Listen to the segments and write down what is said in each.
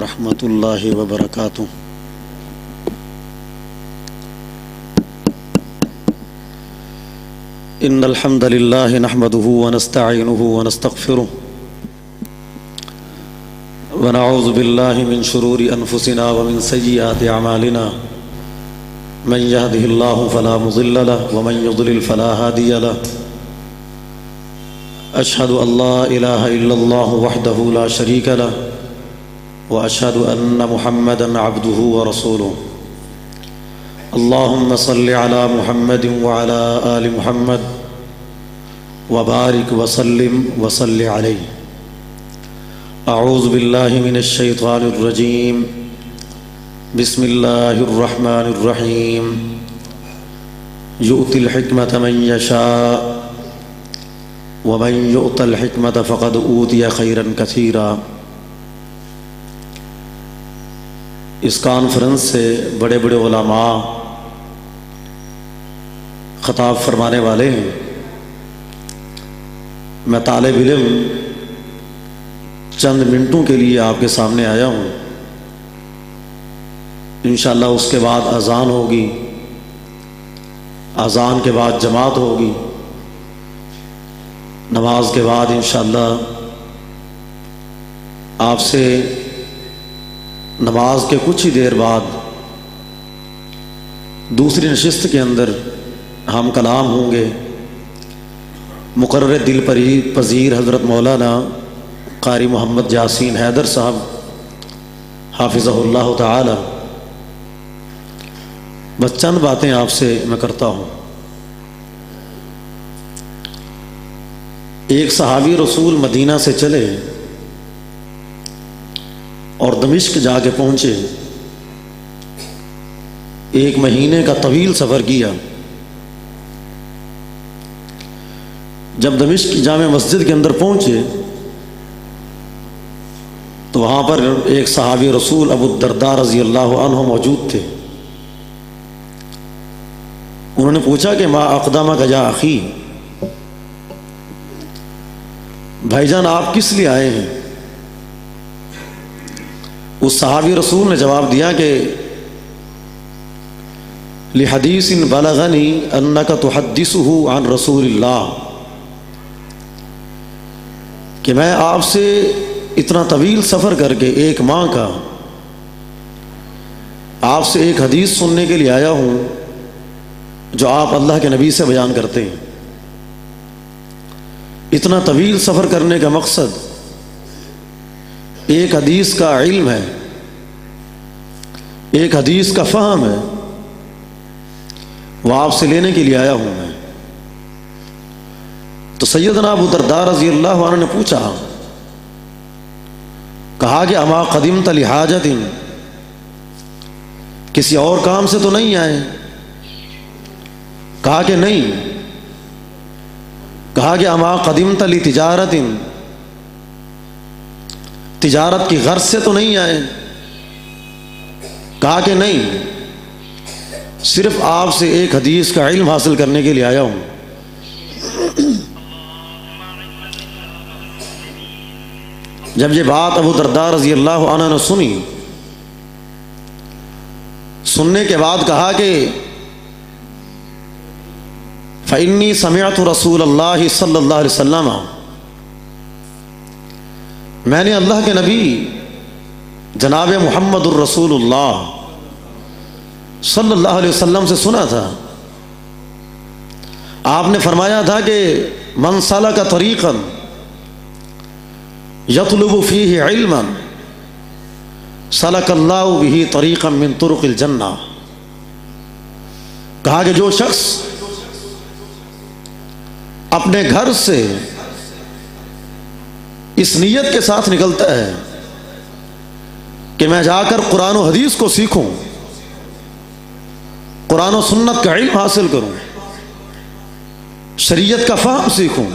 ورحمۃ اللہ وبرکاتہ۔ ان الحمد للہ نحمده ونستعینه ونستغفره ونعوذ باللہ من شرور انفسنا ومن سیئات اعمالنا من يهده اللہ فلا مضل له ومن يضلل فلا هادی له۔ اشهد ان لا الہ الا اللہ وحدہ لا شریک له واشهد ان محمدا عبده ورسوله۔ اللهم صل على محمد وعلى آل محمد وبارك وسلم وصل عليه۔ اعوذ باللہ من الشیطان الرجیم، بسم اللہ الرحمن الرحیم۔ یؤتی الحکمة من یشاء ومن یؤت الحکمة فقد اوتی خیرا کثیرا۔ اس کانفرنس سے بڑے بڑے علماء خطاب فرمانے والے ہیں۔ میں طالب علم چند منٹوں کے لیے آپ کے سامنے آیا ہوں۔ انشاءاللہ اس کے بعد اذان ہوگی، اذان کے بعد جماعت ہوگی، نماز کے بعد انشاءاللہ آپ سے نماز کے کچھ ہی دیر بعد دوسری نشست کے اندر ہم کلام ہوں گے۔ مقرر دل پذیر حضرت مولانا قاری محمد یاسین حیدر صاحب حافظہ اللہ تعالی۔ بس چند باتیں آپ سے میں کرتا ہوں۔ ایک صحابی رسول مدینہ سے چلے اور دمشق جا کے پہنچے۔ ایک مہینے کا طویل سفر کیا۔ جب دمشق کی جامع مسجد کے اندر پہنچے تو وہاں پر ایک صحابی رسول ابو الدرداء رضی اللہ عنہ موجود تھے۔ انہوں نے پوچھا کہ ما اقدامک یا اخی، بھائی جان آپ کس لیے آئے ہیں؟ اس صحابی رسول نے جواب دیا کہ لحدیث بلغنی انک تحدثہ عن رسول اللہ، کہ میں آپ سے اتنا طویل سفر کر کے ایک ماہ کا آپ سے ایک حدیث سننے کے لیے آیا ہوں جو آپ اللہ کے نبی سے بیان کرتے ہیں۔ اتنا طویل سفر کرنے کا مقصد ایک حدیث کا علم ہے، ایک حدیث کا فہم ہے، وہ آپ سے لینے کے لیے آیا ہوں میں۔ تو سیدنا ابو الدرداء رضی اللہ عنہ نے پوچھا، کہا کہ اما قدمت لحاجت، کسی اور کام سے تو نہیں آئے؟ کہا کہ نہیں۔ کہا کہ اما قدمت لتجارت، تجارت کی غرض سے تو نہیں آئے؟ کہا کہ نہیں، صرف آپ سے ایک حدیث کا علم حاصل کرنے کے لیے آیا ہوں۔ جب یہ بات ابو الدرداء رضی اللہ عنہ نے سنی، سننے کے بعد کہا کہ فإنی سمعت رسول اللہ صلی اللہ علیہ وسلم، میں نے اللہ کے نبی جناب محمد الرسول اللہ صلی اللہ علیہ وسلم سے سنا تھا، آپ نے فرمایا تھا کہ من سلک طریقا یطلب فیہ علما سلک اللہ بہ طریقا من طرق الجنہ۔ کہا کہ جو شخص اپنے گھر سے اس نیت کے ساتھ نکلتا ہے کہ میں جا کر قرآن و حدیث کو سیکھوں، قرآن و سنت کا علم حاصل کروں، شریعت کا فہم سیکھوں،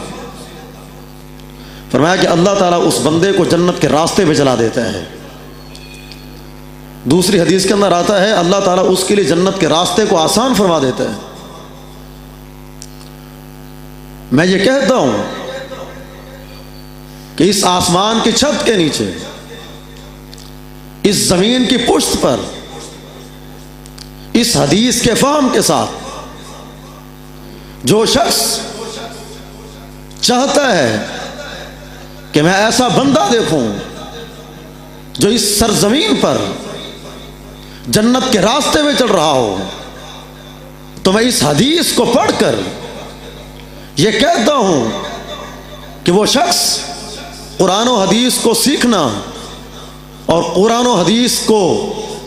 فرمایا کہ اللہ تعالیٰ اس بندے کو جنت کے راستے پہ چلا دیتا ہے۔ دوسری حدیث کے اندر آتا ہے اللہ تعالیٰ اس کے لیے جنت کے راستے کو آسان فرما دیتا ہے۔ میں یہ کہتا ہوں کہ اس آسمان کی چھت کے نیچے اس زمین کی پشت پر اس حدیث کے فہم کے ساتھ جو شخص چاہتا ہے کہ میں ایسا بندہ دیکھوں جو اس سرزمین پر جنت کے راستے میں چل رہا ہو، تو میں اس حدیث کو پڑھ کر یہ کہتا ہوں کہ وہ شخص قرآن و حدیث کو سیکھنا اور قرآن و حدیث کو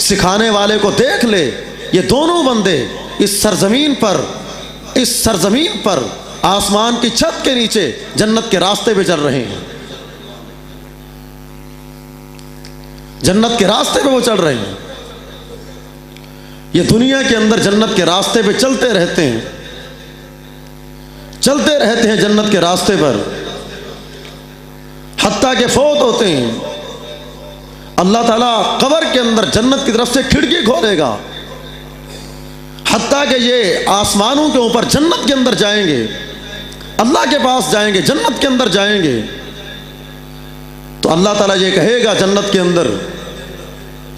سکھانے والے کو دیکھ لے، یہ دونوں بندے اس سرزمین پر آسمان کی چھت کے نیچے جنت کے راستے پہ چل رہے ہیں، جنت کے راستے پہ وہ چل رہے ہیں۔ یہ دنیا کے اندر جنت کے راستے پہ چلتے رہتے ہیں جنت کے راستے پر، حتیٰ کہ فوت ہوتے ہیں۔ اللہ تعالیٰ قبر کے اندر جنت کی طرف سے کھڑکی کھولے گا، حتیٰ کہ یہ آسمانوں کے اوپر جنت کے اندر جائیں گے، اللہ کے پاس جائیں گے، جنت کے اندر جائیں گے، تو اللہ تعالیٰ یہ کہے گا جنت کے اندر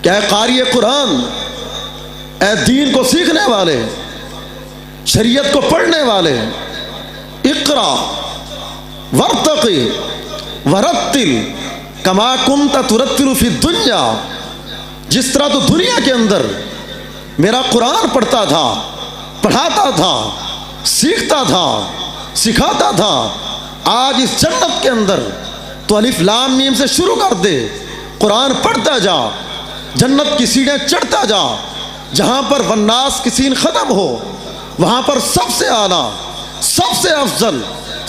کہ اے قاری قرآن، اے دین کو سیکھنے والے، شریعت کو پڑھنے والے، اقرا ورتقی ورتل کما کنت ترتل فی الدنیا، جس طرح تو دنیا کے اندر میرا قرآن پڑھتا تھا، پڑھاتا تھا، سیکھتا تھا، سکھاتا تھا، آج اس جنت کے اندر تو الف لام میم سے شروع کر دے، قرآن پڑھتا جا، جنت کی سیڑھیاں چڑھتا جا، جہاں پر والناس کی سین ختم ہو وہاں پر سب سے اعلیٰ، سب سے افضل،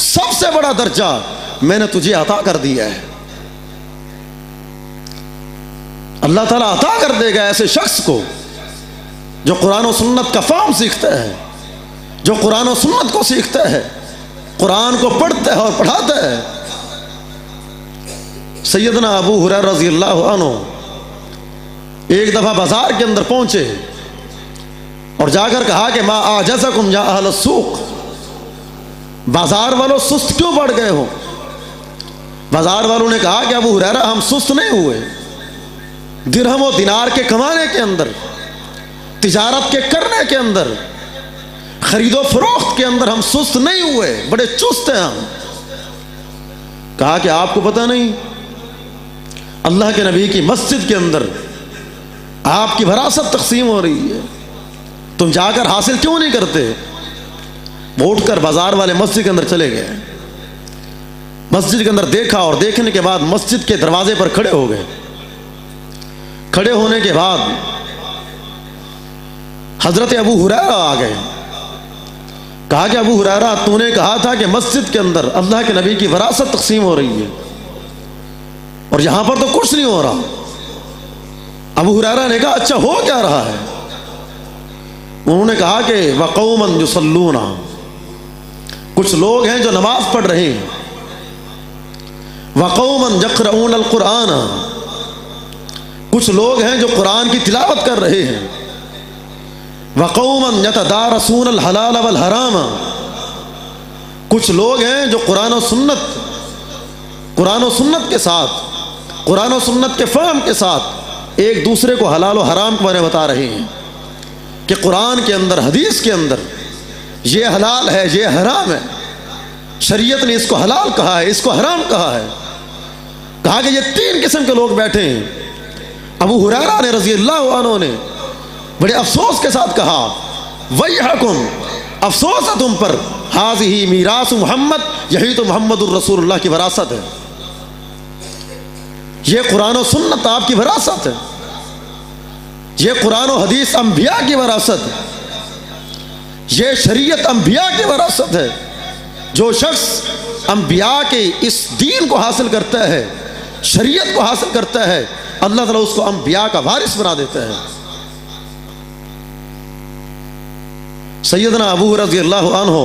سب سے بڑا درجہ میں نے تجھے عطا کر دیا ہے۔ اللہ تعالیٰ عطا کر دے گا ایسے شخص کو جو قرآن و سنت کا فہم سیکھتا ہے، جو قرآن و سنت کو سیکھتا ہے، قرآن کو پڑھتا ہے اور پڑھاتا ہے۔ سیدنا ابو ہریرہ رضی اللہ عنہ ایک دفعہ بازار کے اندر پہنچے اور جا کر کہا کہ ما اعجزکم یا اہل السوق، بازار والوں سست کیوں پڑ گئے ہو؟ بازار والوں نے کہا کہ ابو ہریرہ ہم سست نہیں ہوئے، درہم و دینار کے کمانے کے اندر، تجارت کے کرنے کے اندر، خرید و فروخت کے اندر ہم سست نہیں ہوئے، بڑے چست ہیں ہم۔ کہا کہ آپ کو پتہ نہیں اللہ کے نبی کی مسجد کے اندر آپ کی وراثت تقسیم ہو رہی ہے، تم جا کر حاصل کیوں نہیں کرتے؟ وہ اٹھ کر بازار والے مسجد کے اندر چلے گئے، مسجد کے اندر دیکھا اور دیکھنے کے بعد مسجد کے دروازے پر کھڑے ہو گئے۔ کھڑے ہونے کے بعد حضرت ابو ہریرہ آ گئے، کہا کہ ابو ہریرہ تو نے کہا تھا کہ مسجد کے اندر اللہ کے نبی کی وراثت تقسیم ہو رہی ہے اور یہاں پر تو کچھ نہیں ہو رہا۔ ابو ہریرہ نے کہا اچھا ہو کیا رہا ہے؟ انہوں نے کہا کہ وقوما یصلون، کچھ لوگ ہیں جو نماز پڑھ رہے ہیں، وقوما یقرؤون القرآن، کچھ لوگ ہیں جو قرآن کی تلاوت کر رہے ہیں، وقوما یتدارسون الحلال والحرام، کچھ لوگ ہیں جو قرآن و سنت کے ساتھ، قرآن و سنت کے فہم کے ساتھ ایک دوسرے کو حلال و حرام کے بارے میں بتا رہے ہیں کہ قرآن کے اندر، حدیث کے اندر یہ حلال ہے، یہ حرام ہے، شریعت نے اس کو حلال کہا ہے، اس کو حرام کہا ہے۔ کہا کہ یہ تین قسم کے لوگ بیٹھے ہیں۔ ابو ہریرہ نے رضی اللہ عنہ نے بڑے افسوس کے ساتھ کہا ویحکم، افسوس ہے تم پر، ھذہ میراث محمد، یہی تو محمد الرسول اللہ کی وراثت ہے، یہ قرآن و سنت آپ کی وراثت ہے، یہ قرآن و حدیث انبیاء کی وراثت ہے، یہ شریعت انبیاء کی وراثت ہے۔ جو شخص انبیاء کے اس دین کو حاصل کرتا ہے، شریعت کو حاصل کرتا ہے، اللہ تعالیٰ اس کو انبیاء کا وارث بنا دیتا ہے۔ سیدنا ابو رضی اللہ عنہ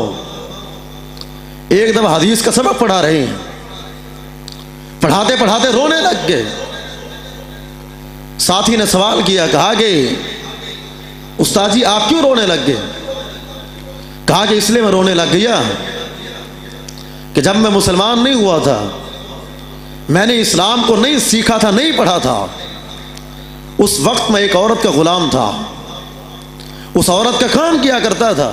ایک دفعہ حدیث کا سبق پڑھا رہے ہیں، پڑھاتے پڑھاتے رونے لگ گئے۔ ساتھی نے سوال کیا، کہا کہ استاد جی آپ کیوں رونے لگ گئے؟ کہا کہ اس لیے میں رونے لگ گیا کہ جب میں مسلمان نہیں ہوا تھا، میں نے اسلام کو نہیں سیکھا تھا، نہیں پڑھا تھا، اس وقت میں ایک عورت کا غلام تھا، اس عورت کا کام کیا کرتا تھا۔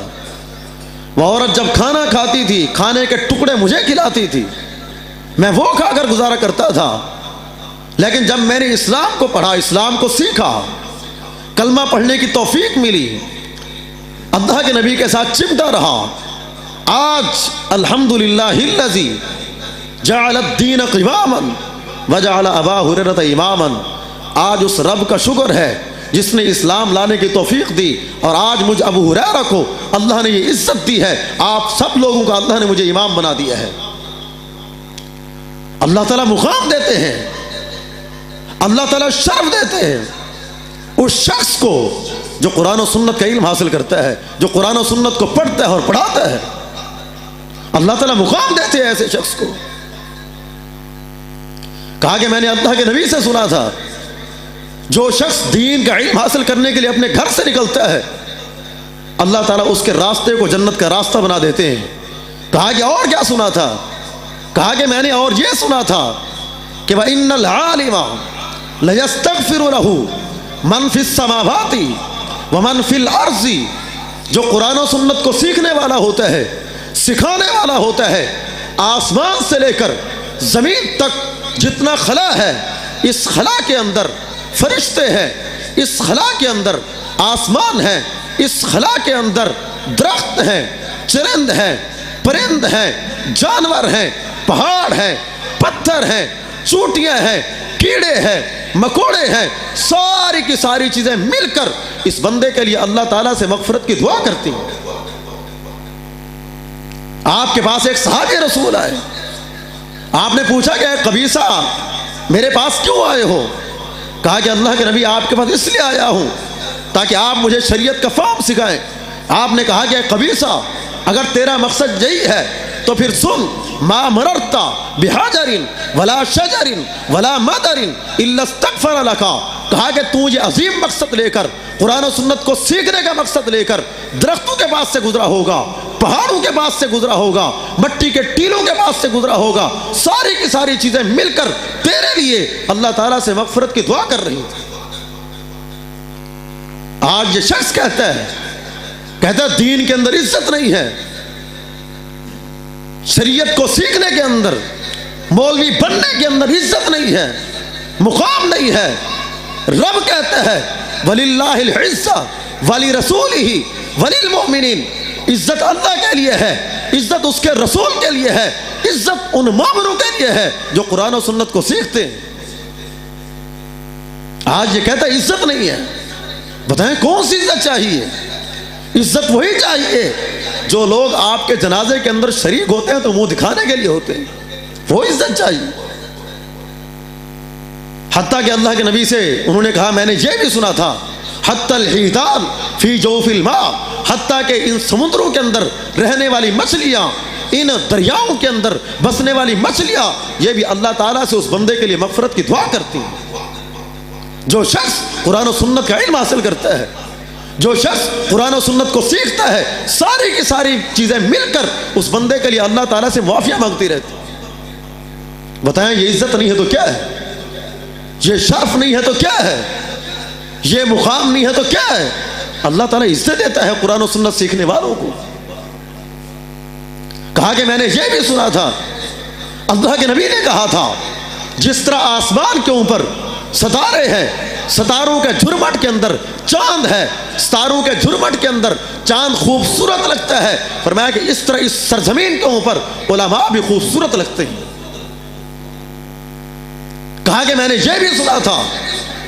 وہ عورت جب کھانا کھاتی تھی، کھانے کے ٹکڑے مجھے کھلاتی تھی، میں وہ کھا کر گزارا کرتا تھا۔ لیکن جب میں نے اسلام کو پڑھا، اسلام کو سیکھا، کلمہ پڑھنے کی توفیق ملی، اللہ کے نبی کے ساتھ چمٹا رہا، آج الحمدللہ الذی جعل الدین قواما وجعل ابا ہریرہ اماما، آج اس رب کا شکر ہے جس نے اسلام لانے کی توفیق دی، اور آج مجھ ابو ہریرہ کو اللہ نے یہ عزت دی ہے، آپ سب لوگوں کا اللہ نے مجھے امام بنا دیا ہے۔ اللہ تعالیٰ مقام دیتے ہیں، اللہ تعالیٰ شرف دیتے ہیں اس شخص کو جو قرآن و سنت کا علم حاصل کرتا ہے، جو قرآن و سنت کو پڑھتا ہے اور پڑھاتا ہے۔ اللہ تعالیٰ مقام دیتے ہیں ایسے شخص کو۔ کہا کہ میں نے اللہ کے نبی سے سنا تھا، جو شخص دین کا علم حاصل کرنے کے لیے اپنے گھر سے نکلتا ہے، اللہ تعالیٰ اس کے راستے کو جنت کا راستہ بنا دیتے ہیں۔ کہا کہ اور کیا سنا تھا؟ کہا کہ میں نے اور یہ سنا تھا کہ وَإِنَّ الْعَالِمَ لَيَسْتَغْفِرُ لَهُ مَنْ فِي السَّمَاوَاتِ وَمَنْ فِي الْأَرْضِ، جو قرآن و سنت کو سیکھنے والا ہوتا ہے، سکھانے والا ہوتا ہے، آسمان سے لے کر زمین تک جتنا خلا ہے، اس خلا کے اندر فرشتے ہیں، اس خلا کے اندر آسمان ہے، اس خلا کے اندر درخت ہیں، چرند ہیں، پرند ہیں، جانور ہیں، پہاڑ ہیں، پتھر ہیں، چوٹیاں ہیں، کیڑے ہیں، مکوڑے ہیں، ساری کی ساری چیزیں مل کر اس بندے کے لیے اللہ تعالیٰ سے مغفرت کی دعا کرتی ہیں۔ آپ کے پاس ایک صحابی رسول آئے، آپ نے پوچھا کہ اے قبیصہ میرے پاس کیوں آئے ہو؟ کہا کہ اللہ کے نبی آپ کے پاس اس لیے آیا ہوں تاکہ آپ مجھے شریعت کا فہم سکھائیں۔ آپ نے کہا کہ اے قبیصہ اگر تیرا مقصد یہی ہے تو پھر سن، ما مررت بحجر ولا شجر ولا مدر الا استغفر لك، کہا کہ تو یہ عظیم مقصد لے کر، قرآن و سنت کو سیکھنے کا مقصد لے کر درختوں کے پاس سے گزرا ہوگا، پہاڑوں کے پاس سے گزرا ہوگا، مٹی کے ٹیلوں کے پاس سے گزرا ہوگا، ساری کی ساری چیزیں مل کر تیرے لیے اللہ تعالیٰ سے مغفرت کی دعا کر رہی تھی۔ آج یہ شخص کہتا ہے دین کے اندر عزت نہیں ہے، شریعت کو سیکھنے کے اندر، مولوی بننے کے اندر عزت نہیں ہے، مقام نہیں ہے۔ رب کہتا ہے وَلِلَّهِ الْعِزَّةُ وَلِرَسُولِهِ وَلِلْمُؤْمِنِينَ، عزت اللہ کے لیے ہے، عزت اس کے رسول کے لیے ہے، عزت ان مومنوں کے لیے ہے جو قرآن و سنت کو سیکھتے ہیں۔ آج یہ کہتا ہے عزت نہیں ہے۔ بتائیں کون سی عزت چاہیے؟ عزت وہی چاہیے جو لوگ آپ کے جنازے کے اندر شریک ہوتے ہیں تو منہ دکھانے کے لیے ہوتے ہیں، وہ عزت چاہیے۔ حتیٰ کہ اللہ کے نبی سے انہوں نے کہا میں نے یہ بھی سنا تھا حتی الحیتان فی جوف الماء، حتیٰ کہ ان سمندروں کے اندر رہنے والی مچھلیاں، ان دریاؤں کے اندر بسنے والی مچھلیاں، یہ بھی اللہ تعالیٰ سے اس بندے کے لیے مغفرت کی دعا کرتی ہیں۔ جو شخص قرآن و سنت کا علم حاصل کرتا ہے، جو شخص قرآن و سنت کو سیکھتا ہے، ساری کی ساری چیزیں مل کر اس بندے کے لیے اللہ تعالیٰ سے معافیاں مانگتی رہتی۔ بتائیں یہ عزت نہیں ہے تو کیا ہے؟ یہ شرف نہیں ہے تو کیا ہے؟ یہ مقام نہیں ہے تو کیا ہے؟ اللہ تعالیٰ عزت دیتا ہے قرآن و سنت سیکھنے والوں کو۔ کہا کہ میں نے یہ بھی سنا تھا، اللہ کے نبی نے کہا تھا جس طرح آسمان کے اوپر ستارے ہیں، ستاروں کے جھرمٹ کے اندر چاند ہے، ستاروں کے جھرمٹ کے اندر چاند خوبصورت لگتا ہے، فرمایا کہ اس طرح اس سرزمین کے اوپر علماء بھی خوبصورت لگتے ہیں۔ کہا کہ میں نے یہ بھی سنا تھا،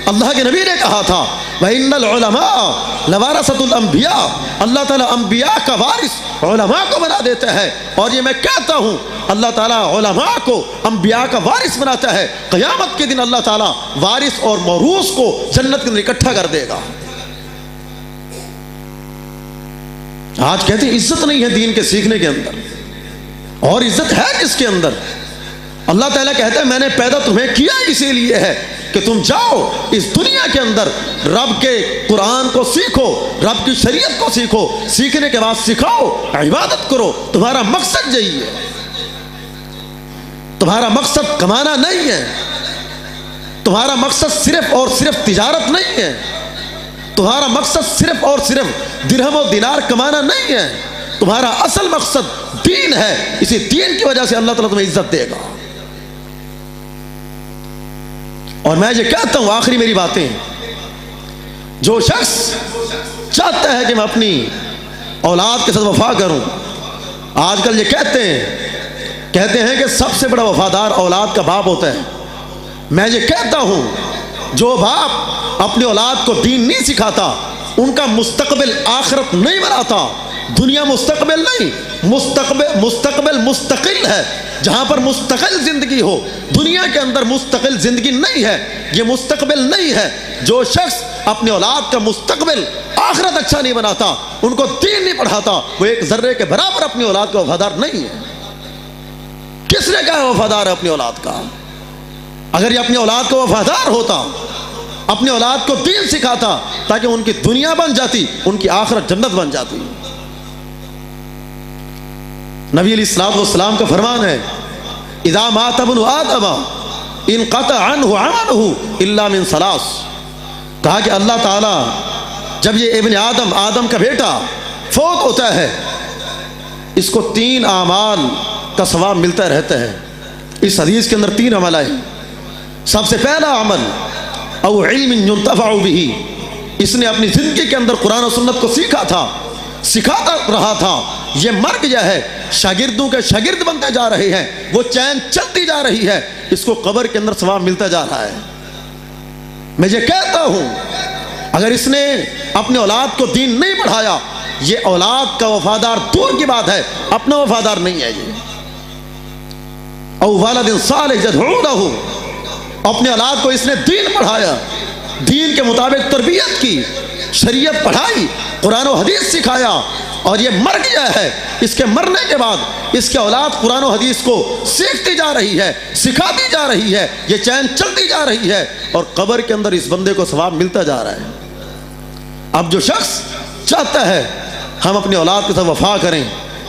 اللہ کے نبی نے کہا تھا وَإِنَّ الْعُلَمَاءَ لَوَارِثَةُ الْأَنْبِيَاءِ، اللہ تعالیٰ انبیاء کا وارث علماء کو بنا دیتا ہے، اور یہ میں کہتا ہوں اللہ تعالیٰ علماء کو انبیاء کا وارث بناتا ہے۔ قیامت کے دن اللہ تعالیٰ وارث اور موروث کو جنت کے اندر اکٹھا کر دے گا۔ آج کہتے ہیں عزت نہیں ہے دین کے سیکھنے کے اندر، اور عزت ہے کس کے اندر؟ اللہ تعالیٰ کہتا ہے میں نے پیدا تمہیں کیا اسی لیے ہے کہ تم جاؤ اس دنیا کے اندر رب کے قرآن کو سیکھو، رب کی شریعت کو سیکھو، سیکھنے کے بعد سکھاؤ، عبادت کرو۔ تمہارا مقصد یہی ہے، تمہارا مقصد کمانا نہیں ہے، تمہارا مقصد صرف اور صرف تجارت نہیں ہے، تمہارا مقصد صرف اور صرف درہم و دینار کمانا نہیں ہے، تمہارا اصل مقصد دین ہے۔ اسی دین کی وجہ سے اللہ تعالیٰ تمہیں عزت دے گا۔ اور میں یہ کہتا ہوں، آخری میری باتیں، جو شخص چاہتا ہے کہ میں اپنی اولاد کے ساتھ وفا کروں، آج کل یہ کہتے ہیں کہ سب سے بڑا وفادار اولاد کا باپ ہوتا ہے۔ میں یہ کہتا ہوں، جو باپ اپنی اولاد کو دین نہیں سکھاتا، ان کا مستقبل آخرت نہیں بناتا۔ دنیا مستقبل نہیں، مستقبل مستقل ہے، جہاں پر مستقل زندگی ہو۔ دنیا کے اندر مستقل زندگی نہیں ہے، یہ مستقبل نہیں ہے۔ جو شخص اپنی اولاد کا مستقبل آخرت اچھا نہیں بناتا، ان کو دین نہیں پڑھاتا، وہ ایک ذرے کے برابر اپنی اولاد کا وفادار نہیں ہے۔ کس نے کہا وفادار ہے اپنی اولاد کا؟ اگر یہ اپنی اولاد کو وفادار ہوتا، اپنی اولاد کو دین سکھاتا، تاکہ ان کی دنیا بن جاتی، ان کی آخرت جنت بن جاتی۔ نبی علیہ الصلوۃ والسلام کا فرمان ہے، اذا مات ابن آدم انقطع عنہ عملہ الا من ثلاث۔ کہا کہ اللہ تعالیٰ جب یہ ابن آدم کا بیٹا فوت ہوتا ہے، اس کو 3 اعمال کا ثواب ملتا رہتا ہے۔ اس حدیث کے اندر 3 عمل آئے۔ سب سے پہلا عمل، او علم ينتفع به، اس نے اپنی زندگی کے اندر قرآن و سنت کو سیکھا تھا، سکھاتا رہا تھا، یہ مر گیا ہے، شاگردوں کے شاگرد بنتے جا رہے ہیں، وہ چین چلتی جا رہی ہے، اس کو قبر کے اندر ثواب ملتا جا رہا ہے۔ میں یہ کہتا ہوں، اگر اس نے اپنے اولاد کو دین نہیں پڑھایا، یہ اولاد کا وفادار دور کی بات ہے، اپنا وفادار نہیں ہے یہ۔ او والد صالح یدعو لہ، اپنے اولاد کو اس نے دین پڑھایا، دین کے مطابق تربیت کی، شریعت پڑھائی، قرآن و حدیث سکھایا، اور یہ مر گیا ہے۔ اس کے مرنے کے بعد اس کے اولاد قرآن و حدیث کو سیکھتی جا رہی ہے، سکھاتی جا رہی ہے، یہ چین چلتی جا رہی ہے، اور قبر کے اندر اس بندے کو ثواب ملتا جا رہا ہے۔ اب جو شخص چاہتا ہے ہم اپنی اولاد کے ساتھ وفا کریں،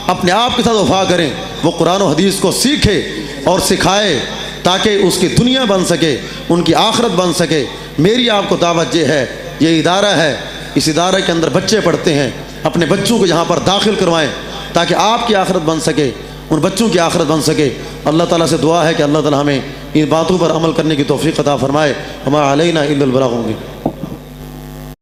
اپنے آپ کے ساتھ وفا کریں، وہ قرآن و حدیث کو سیکھے اور سکھائے، تاکہ اس کی دنیا بن سکے، ان کی آخرت بن سکے۔ میری آپ کو دعوت یہ ہے، یہ ادارہ ہے، اس ادارے کے اندر بچے پڑھتے ہیں، اپنے بچوں کو یہاں پر داخل کروائیں، تاکہ آپ کی آخرت بن سکے، ان بچوں کی آخرت بن سکے۔ اللہ تعالیٰ سے دعا ہے کہ اللہ تعالیٰ ہمیں ان باتوں پر عمل کرنے کی توفیق عطا فرمائے۔ وما علینا الا البلاغ۔